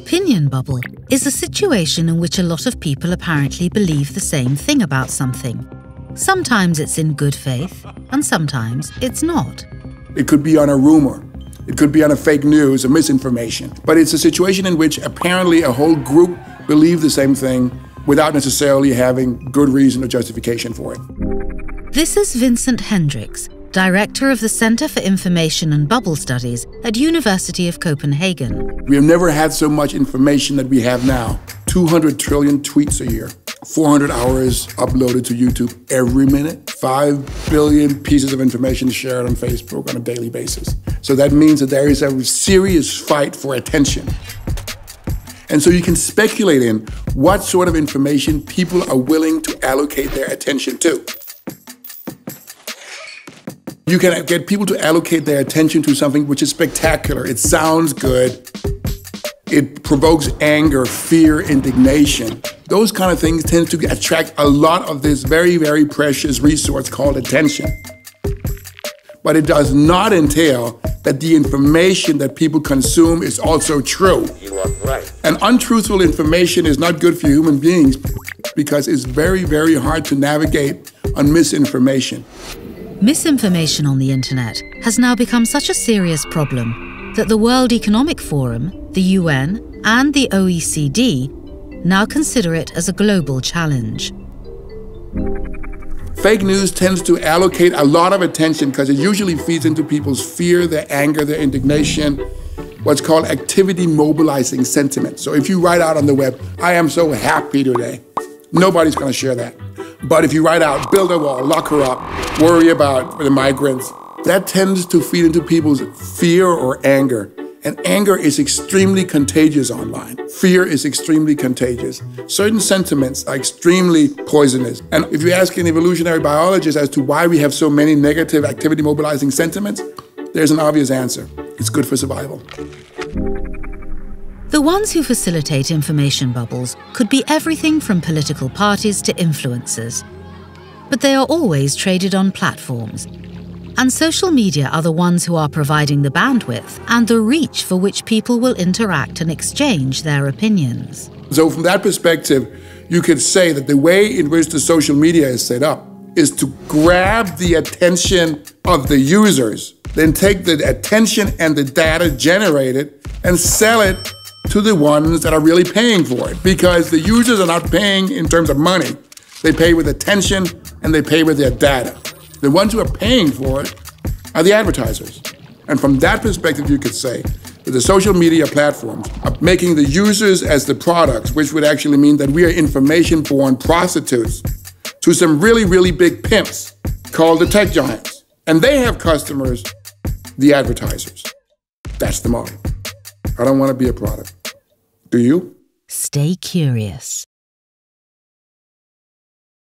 opinion bubble is a situation in which a lot of people apparently believe the same thing about something. Sometimes it's in good faith, and sometimes it's not. It could be on a rumor. It could be on a fake news, a misinformation. But it's a situation in which apparently a whole group believe the same thing without necessarily having good reason or justification for it. This is Vincent Hendricks, Director of the Center for Information and Bubble Studies at University of Copenhagen. We have never had so much information that we have now. 200 trillion tweets a year, 400 hours uploaded to YouTube every minute, 5 billion pieces of information shared on Facebook on a daily basis. So that means that there is a serious fight for attention. And so you can speculate in what sort of information people are willing to allocate their attention to. You can get people to allocate their attention to something which is spectacular. It sounds good. It provokes anger, fear, indignation. Those kind of things tend to attract a lot of this very, very precious resource called attention. But it does not entail that the information that people consume is also true. You are right. And untruthful information is not good for human beings because it's very, very hard to navigate on misinformation. Misinformation on the internet has now become such a serious problem that the World Economic Forum, the UN, and the OECD now consider it as a global challenge. Fake news tends to allocate a lot of attention because it usually feeds into people's fear, their anger, their indignation, what's called activity mobilizing sentiment. So if you write out on the web, "I am so happy today," nobody's going to share that. But if you write out, "Build a wall, lock her up, worry about the migrants," that tends to feed into people's fear or anger. And anger is extremely contagious online. Fear is extremely contagious. Certain sentiments are extremely poisonous. And if you ask an evolutionary biologist as to why we have so many negative activity mobilizing sentiments, there's an obvious answer. It's good for survival. The ones who facilitate information bubbles could be everything from political parties to influencers. But they are always traded on platforms. And social media are the ones who are providing the bandwidth and the reach for which people will interact and exchange their opinions. So from that perspective, you could say that the way in which the social media is set up is to grab the attention of the users, then take the attention and the data generated and sell it to the ones that are really paying for it. Because the users are not paying in terms of money. They pay with attention and they pay with their data. The ones who are paying for it are the advertisers. And from that perspective, you could say that the social media platforms are making the users as the products, which would actually mean that we are information-born prostitutes to some really, really big pimps called the tech giants. And they have customers, the advertisers. That's the model. I don't want to be a product. Do you? Stay curious.